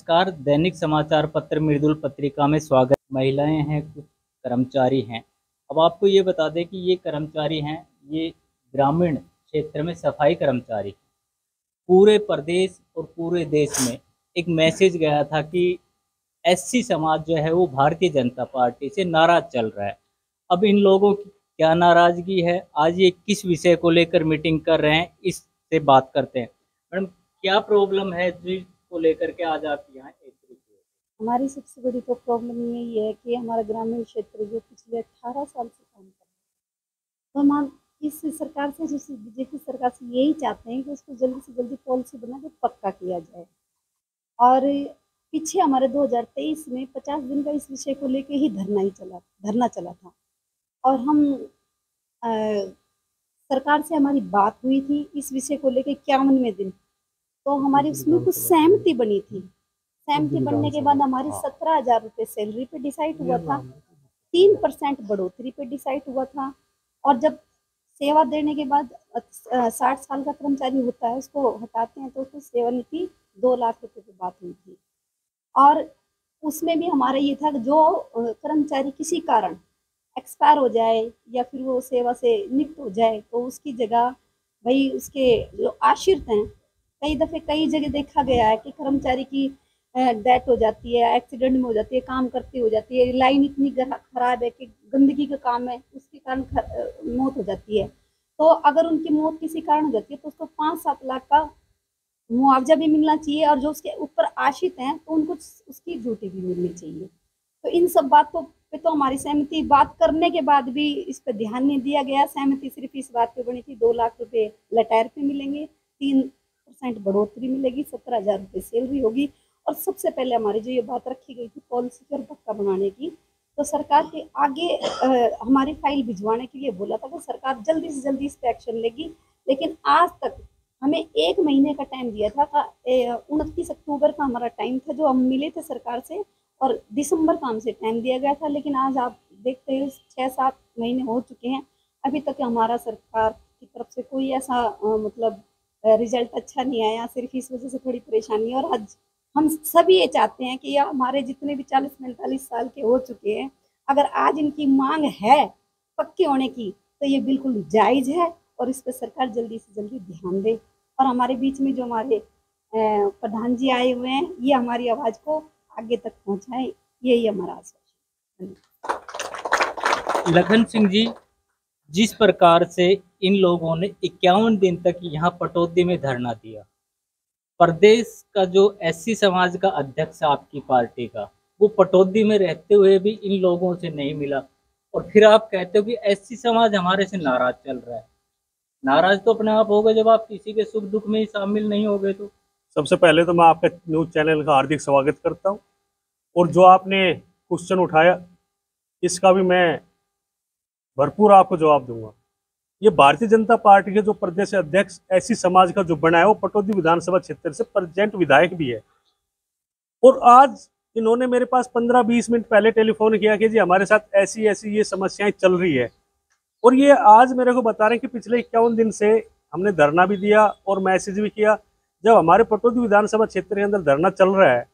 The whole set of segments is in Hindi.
नमस्कार। दैनिक समाचार पत्र मृदुल पत्रिका में स्वागत। महिलाएं हैं, कुछ कर्मचारी हैं। अब आपको ये बता दें कि ये कर्मचारी हैं, ये ग्रामीण क्षेत्र में सफाई कर्मचारी। पूरे प्रदेश और पूरे देश में एक मैसेज गया था कि एससी समाज जो है वो भारतीय जनता पार्टी से नाराज चल रहा है। अब इन लोगों की क्या नाराजगी है, आज ये किस विषय को लेकर मीटिंग कर रहे हैं, इससे बात करते हैं। मैडम, क्या प्रॉब्लम है जिसको लेकर के आज आप यहाँ एकत्रित हुए? हमारी सबसे बड़ी तो प्रॉब्लम यही है कि हमारा ग्रामीण क्षेत्र जो पिछले 18 साल से काम कर रहा है, तो हम इस सरकार से, जो बीजेपी सरकार से, यही चाहते हैं कि उसको जल्दी से जल्दी पॉलिसी बना के पक्का किया जाए। और पीछे हमारे 2023 में 50 दिन का इस विषय को लेके ही धरना चला था। और हम अ, सरकार से हमारी बात हुई थी इस विषय को लेके 51वें दिन, तो हमारी उसमें कुछ सहमति बनी थी। सहमति बनने के बाद हमारी 17,000 रुपये सैलरी पे डिसाइड हुआ था, 3% बढ़ोतरी पे डिसाइड हुआ था। और जब सेवा देने के बाद 60 साल का कर्मचारी होता है, उसको हटाते हैं तो उसको सेवा नीति 2 लाख रुपए की बात हुई थी। और उसमें भी हमारा ये था कि जो कर्मचारी किसी कारण एक्सपायर हो जाए या फिर वो सेवा से निवृत्त हो जाए, तो उसकी जगह भाई उसके जो आश्रित हैं, कई जगह देखा गया है कि कर्मचारी की डेथ हो जाती है, एक्सीडेंट में हो जाती है, काम करते हो जाती है, लाइन इतनी खराब है कि गंदगी का काम है, उसके कारण मौत हो जाती है। तो अगर उनकी मौत किसी कारण हो जाती है तो उसको 5-7 लाख का मुआवजा भी मिलना चाहिए, और जो उसके ऊपर आश्रित हैं तो उनको उसकी ड्यूटी भी मिलनी चाहिए। तो इन सब बातों पे तो हमारी सहमति, बात करने के बाद भी इस पर ध्यान नहीं दिया गया। सहमति सिर्फ इस बात पे बनी थी 2 लाख रुपए लटायर पे मिलेंगे, 3% बढ़ोतरी मिलेगी, 17,000 रुपये सैलरी होगी। और सबसे पहले हमारी जो ये बात रखी गई थी पॉलिसी पर पक्का बनाने की, तो सरकार के आगे हमारी फाइल भिजवाने के लिए बोला था कि सरकार जल्दी से जल्दी इस पर एक्शन लेगी। लेकिन आज तक हमें 1 महीने का टाइम दिया था। 29 अक्टूबर का हमारा टाइम था जो हम मिले थे सरकार से, और दिसंबर का हमसे टाइम दिया गया था। लेकिन आज आप देखते हैं 6-7 महीने हो चुके हैं, अभी तक हमारा सरकार की तरफ से कोई ऐसा मतलब रिजल्ट अच्छा नहीं आया। सिर्फ इस वजह से थोड़ी परेशानी है। और आज हम सभी ये चाहते हैं कि हमारे जितने भी 40-45 साल के हो चुके हैं, अगर आज इनकी मांग है पक्के होने की, तो ये बिल्कुल जायज़ है और इस पर सरकार जल्दी से जल्दी ध्यान दे। और हमारे बीच में जो हमारे प्रधान जी आए हुए हैं, ये हमारी आवाज़ को आगे तक पहुंचाएं, यही हमारा आश्वासन है। लखन सिंह जी, जिस प्रकार से इन लोगों ने 51 दिन तक यहाँ पटौदी में धरना दिया, प्रदेश का जो एससी समाज का अध्यक्ष आपकी पार्टी का, वो पटौदी में रहते हुए भी इन लोगों से नहीं मिला, और फिर आप कहते हो कि एससी समाज हमारे से नाराज चल रहा है। नाराज तो अपने आप होगा जब आप किसी के सुख दुख में ही शामिल नहीं होगे। तो सबसे पहले तो मैं आपका न्यूज़ चैनल का हार्दिक स्वागत करता हूं, और जो आपने क्वेश्चन उठाया इसका भी मैं भरपूर आपको जवाब दूंगा। ये भारतीय जनता पार्टी के जो प्रदेश अध्यक्ष एससी समाज का जो बना है, वो पटौदी विधानसभा क्षेत्र से प्रेजेंट विधायक भी है। और आज इन्होंने मेरे पास 15-20 मिनट पहले टेलीफोन किया कि जी हमारे साथ ऐसी ऐसी ये समस्याएं चल रही है। और ये आज मेरे को बता रहे हैं कि पिछले 51 दिन से हमने धरना भी दिया और मैसेज भी किया। जब हमारे पटौदी विधानसभा क्षेत्र के अंदर धरना चल रहा है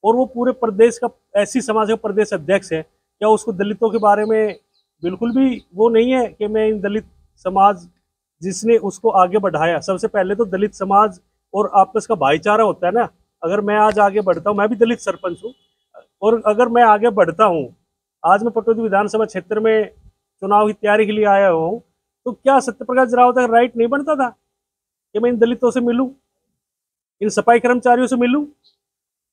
और वो पूरे प्रदेश का एससी समाज का प्रदेश अध्यक्ष है, क्या उसको दलितों के बारे में बिल्कुल भी वो नहीं है कि मैं इन दलित समाज जिसने उसको आगे बढ़ाया। सबसे पहले तो दलित समाज और आपस का भाईचारा होता है ना। अगर मैं आज आगे बढ़ता हूँ, मैं भी दलित सरपंच हूँ, और अगर मैं आगे बढ़ता हूँ, आज मैं पटौदी विधानसभा क्षेत्र में चुनाव की तैयारी के लिए आया हूँ, तो क्या सत्यप्रकाश रावत का राइट नहीं बनता था कि मैं इन दलितों से मिलूं, इन सफाई कर्मचारियों से मिलूं?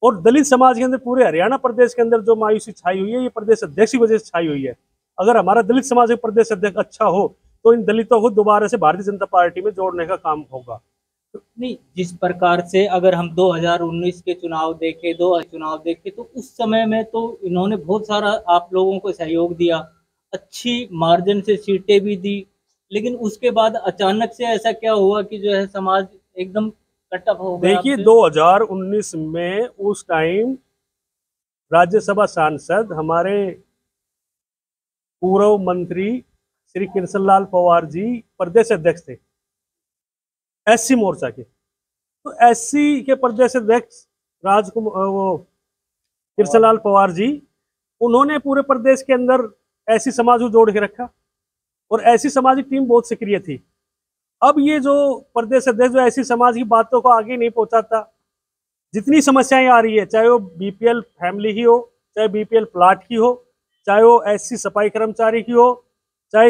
और दलित समाज के अंदर पूरे हरियाणा प्रदेश के अंदर जो मायूसी छाई हुई है, ये प्रदेश अध्यक्ष की वजह से छाई हुई है। अगर हमारा दलित समाज का प्रदेश अध्यक्ष अच्छा हो तो इन दलितों को दोबारा से भारतीय जनता पार्टी में जोड़ने का काम होगा। नहीं, जिस प्रकार से अगर हम 2019 के चुनाव देखें तो उस समय में तो इन्होंने बहुत सारा आप लोगों को सहयोग दिया, अच्छी मार्जिन से सीटें भी दी। लेकिन उसके बाद अचानक से ऐसा क्या हुआ कि जो है समाज एकदम कट ऑफ हो गया? देखिए 2019 में उस टाइम राज्यसभा सांसद हमारे पूर्व मंत्री श्री कृष्ण लाल पवार जी प्रदेश अध्यक्ष थे एससी मोर्चा के। तो एससी के प्रदेश अध्यक्ष राजकुमार वो कृष्णलाल पवार जी, उन्होंने पूरे प्रदेश के अंदर ऐसी समाज को जोड़ के रखा और ऐसी सामाजिक टीम बहुत सक्रिय थी। अब ये जो प्रदेश अध्यक्ष जो ऐसी समाज की बातों को आगे नहीं पहुंचाता, जितनी समस्याएं आ रही है, चाहे वो बीपीएल फैमिली की हो, चाहे बीपीएल प्लाट की हो, चाहे वो एससी सफाई कर्मचारी की हो, चाहे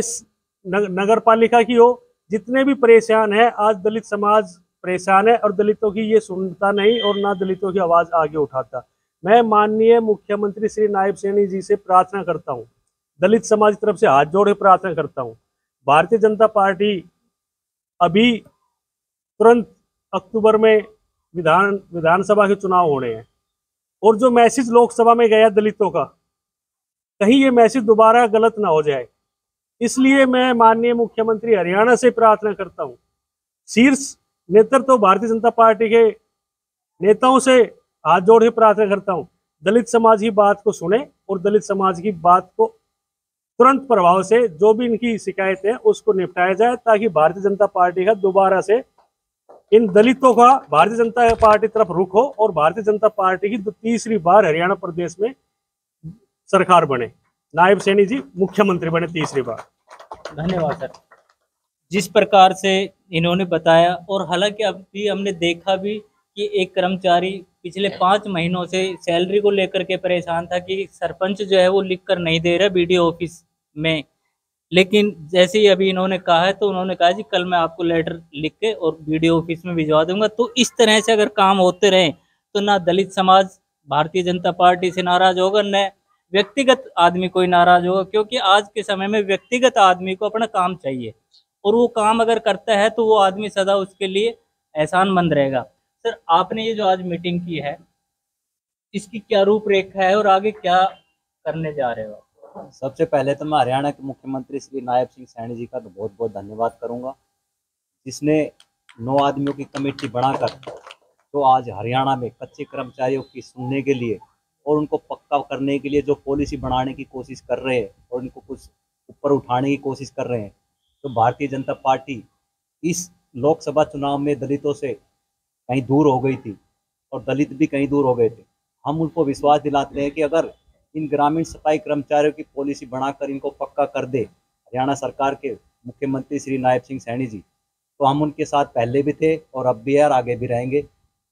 नगर पालिका की हो, जितने भी परेशान है, आज दलित समाज परेशान है और दलितों की ये सुनता नहीं और ना दलितों की आवाज आगे उठाता। मैं माननीय मुख्यमंत्री श्री नायब सैनी जी से प्रार्थना करता हूँ, दलित समाज की तरफ से हाथ जोड़ के प्रार्थना करता हूँ, भारतीय जनता पार्टी अभी तुरंत अक्टूबर में विधानसभा के चुनाव होने हैं और जो मैसेज लोकसभा में गया दलितों का, कहीं ये मैसेज दोबारा गलत ना हो जाए, इसलिए मैं माननीय मुख्यमंत्री हरियाणा से प्रार्थना करता हूँ, शीर्ष नेतृत्व तो भारतीय जनता पार्टी के नेताओं से हाथ जोड़ के प्रार्थना करता हूँ, दलित समाज की बात को सुने और दलित समाज की बात को तुरंत प्रभाव से जो भी इनकी शिकायतें हैं उसको निपटाया जाए, ताकि भारतीय जनता पार्टी का दोबारा से इन दलितों का भारतीय जनता पार्टी तरफ रुख हो और भारतीय जनता पार्टी की तीसरी बार हरियाणा प्रदेश में सरकार बने, नायब सैनी जी मुख्यमंत्री बने तीसरी बार। धन्यवाद सर। जिस प्रकार से इन्होंने बताया, और हालांकि अभी हमने देखा भी कि एक कर्मचारी पिछले 5 महीनों से सैलरी को लेकर के परेशान था कि सरपंच जो है वो लिख कर नहीं दे रहा बीडीओ ऑफिस में, लेकिन जैसे ही अभी इन्होंने कहा है तो उन्होंने कहा जी कल मैं आपको लेटर लिख के और बीडीओ ऑफिस में भिजवा दूंगा। तो इस तरह से अगर काम होते रहे तो ना दलित समाज भारतीय जनता पार्टी से नाराज होगा, न व्यक्तिगत आदमी कोई नाराज होगा, क्योंकि आज के समय में व्यक्तिगत आदमी को अपना काम चाहिए और वो काम अगर करता है तो वो आदमी सदा उसके लिए एहसानमंद रहेगा। सर, आपने ये जो आज मीटिंग की है इसकी क्या रूपरेखा है और आगे क्या करने जा रहे हो? सबसे पहले तो मैं हरियाणा के मुख्यमंत्री श्री नायब सिंह सैनी जी का तो बहुत बहुत धन्यवाद करूंगा, जिसने 9 आदमियों की कमेटी बनाकर तो आज हरियाणा में कच्चे कर्मचारियों की सुनने के लिए और उनको पक्का करने के लिए जो पॉलिसी बनाने की कोशिश कर रहे हैं और उनको कुछ ऊपर उठाने की कोशिश कर रहे हैं, तो भारतीय जनता पार्टी इस लोकसभा चुनाव में दलितों से कहीं दूर हो गई थी और दलित भी कहीं दूर हो गए थे। हम उनको विश्वास दिलाते हैं कि अगर इन ग्रामीण सफाई कर्मचारियों की पॉलिसी बनाकर इनको पक्का कर दे हरियाणा सरकार के मुख्यमंत्री श्री नायब सिंह सैनी जी, तो हम उनके साथ पहले भी थे और अब भी और आगे भी रहेंगे।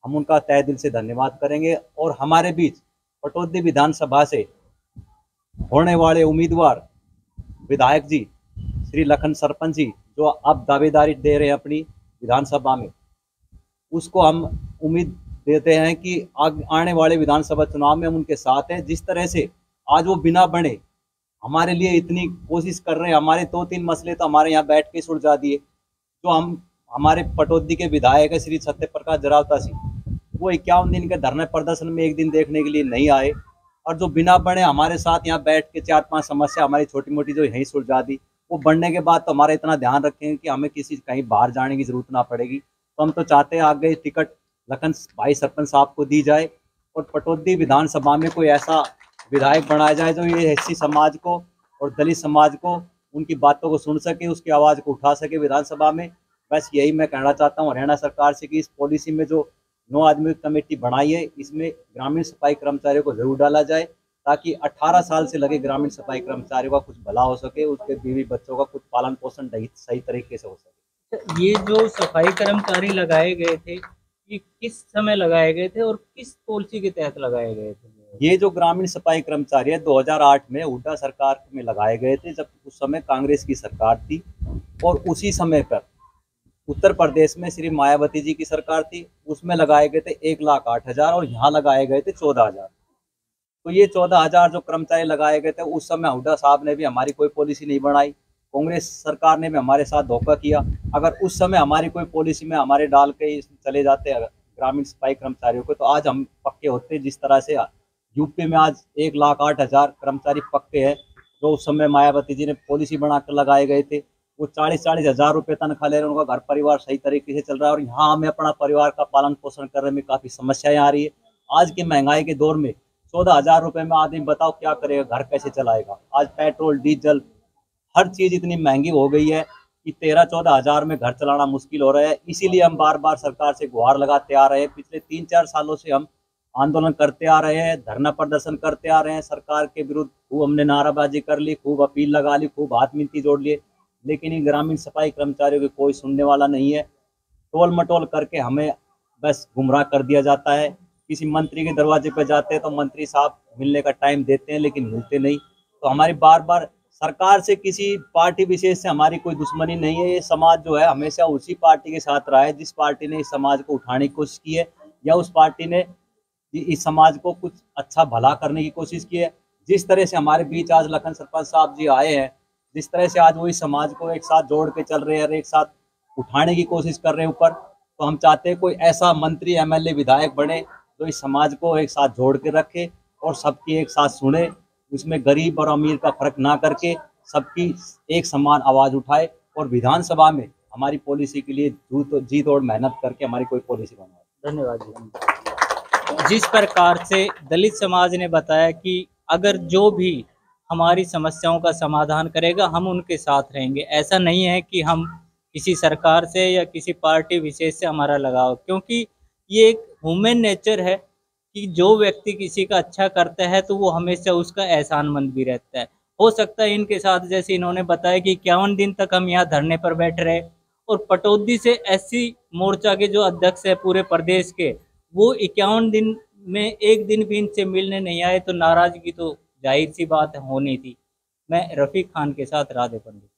हम उनका तहे दिल से धन्यवाद करेंगे और हमारे बीच पटौदी विधानसभा से होने वाले उम्मीदवार विधायक जी श्री लखन सरपंच जी जो अब दावेदारी दे रहे हैं अपनी विधानसभा में, उसको हम उम्मीद देते हैं कि आने वाले विधानसभा चुनाव में हम उनके साथ हैं। जिस तरह से आज वो बिना बने हमारे लिए इतनी कोशिश कर रहे हैं, हमारे 2-3 मसले तो हमारे यहाँ बैठ के सुलझा दिए। जो हमारे पटौदी के विधायक है श्री सत्य प्रकाश जरावता सिंह, वो 51 दिन के धरने प्रदर्शन में एक दिन देखने के लिए नहीं आए और जो बिना बने हमारे साथ यहाँ बैठ के 4-5 समस्या हमारी छोटी मोटी जो यहीं सुलझा दी। वो बढ़ने के बाद तो हमारा इतना ध्यान रखेंगे कि हमें किसी कहीं बाहर जाने की जरूरत ना पड़ेगी। तो हम तो चाहते हैं आगे टिकट लखन भाई सरपंच साहब को दी जाए और पटौदी विधानसभा में कोई ऐसा विधायक बनाया जाए जो ये एससी समाज को और दलित समाज को उनकी बातों को सुन सके, उसकी आवाज़ को उठा सके विधानसभा में। बस यही मैं कहना चाहता हूँ हरियाणा सरकार से कि इस पॉलिसी में जो 9 आदमी कमेटी बनाई है इसमें ग्रामीण सफाई कर्मचारियों को जरूर डाला जाए, ताकि 18 साल से लगे ग्रामीण सफाई कर्मचारियों का कुछ भला हो सके, उसके बीवी बच्चों का कुछ पालन पोषण सही तरीके से हो सके। ये जो सफाई कर्मचारी लगाए गए थे ये किस समय लगाए गए थे और किस पॉलिसी के तहत लगाए गए थे? ये जो ग्रामीण सफाई कर्मचारी है 2008 में हुड्डा सरकार में लगाए गए थे, जब उस समय कांग्रेस की सरकार थी और उसी समय पर उत्तर प्रदेश में श्री मायावती जी की सरकार थी, उसमें लगाए गए थे 1,08,000 और यहाँ लगाए गए थे 14,000। तो ये 14,000 जो कर्मचारी लगाए गए थे उस समय हुड्डा साहब ने भी हमारी कोई पॉलिसी नहीं बनाई, कांग्रेस सरकार ने भी हमारे साथ धोखा किया। अगर उस समय हमारी कोई पॉलिसी में हमारे डाल के चले जाते ग्रामीण सफाई कर्मचारियों को, तो आज हम पक्के होते। जिस तरह से यूपी में आज 1,08,000 कर्मचारी पक्के हैं, जो उस समय मायावती जी ने पॉलिसी बनाकर लगाए गए थे, वो 40-40 हज़ार रुपये तनख्वाह ले रहे हैं, उनका घर परिवार सही तरीके से चल रहा है और यहाँ हमें अपना परिवार का पालन पोषण करने में काफ़ी समस्याएं आ रही है। आज के महंगाई के दौर में 14,000 रुपये में आदमी बताओ क्या करेगा, घर कैसे चलाएगा। आज पेट्रोल डीजल हर चीज़ इतनी महंगी हो गई है कि 13-14 हज़ार में घर चलाना मुश्किल हो रहा है। इसीलिए हम बार बार सरकार से गुहार लगाते आ रहे हैं। पिछले 3-4 सालों से हम आंदोलन करते आ रहे हैं, धरना प्रदर्शन करते आ रहे हैं, सरकार के विरुद्ध खूब हमने नाराबाजी कर ली, खूब अपील लगा ली, खूब हाथ मिनती जोड़ लिए, लेकिन इन ग्रामीण सफाई कर्मचारियों के कोई सुनने वाला नहीं है। टोल मटोल करके हमें बस गुमराह कर दिया जाता है। किसी मंत्री के दरवाजे पर जाते हैं तो मंत्री साहब मिलने का टाइम देते हैं, लेकिन मिलते नहीं। तो हमारी बार बार सरकार से, किसी पार्टी विशेष से हमारी कोई दुश्मनी नहीं है। ये समाज जो है हमेशा उसी पार्टी के साथ रहा है जिस पार्टी ने इस समाज को उठाने की कोशिश की है, या उस पार्टी ने इस समाज को कुछ अच्छा भला करने की कोशिश की है। जिस तरह से हमारे बीच आज लखन सरपंच साहब जी आए हैं, जिस तरह से आज वो इस समाज को एक साथ जोड़ के चल रहे हैं और एक साथ उठाने की कोशिश कर रहे हैं ऊपर, तो हम चाहते हैं कोई ऐसा मंत्री, एमएलए, विधायक बने जो इस समाज को एक साथ जोड़ के रखे और सबकी एक साथ सुने, उसमें गरीब और अमीर का फर्क ना करके सबकी एक समान आवाज़ उठाए और विधानसभा में हमारी पॉलिसी के लिए जी तोड़ मेहनत करके हमारी कोई पॉलिसी बनवाए। धन्यवाद जी। जिस प्रकार से दलित समाज ने बताया कि अगर जो भी हमारी समस्याओं का समाधान करेगा हम उनके साथ रहेंगे, ऐसा नहीं है कि हम किसी सरकार से या किसी पार्टी विशेष से हमारा लगाव, क्योंकि ये एक ह्यूमन नेचर है कि जो व्यक्ति किसी का अच्छा करता है तो वो हमेशा उसका एहसानमंद भी रहता है। हो सकता है इनके साथ, जैसे इन्होंने बताया कि 51 दिन तक हम यहाँ धरने पर बैठ रहे, और पटौदी से एससी मोर्चा के जो अध्यक्ष है पूरे प्रदेश के, वो 51 दिन में एक दिन भी इनसे मिलने नहीं आए, तो नाराजगी तो जाहिर सी बात होनी थी। मैं रफ़ीक खान के साथ राधे पंडित।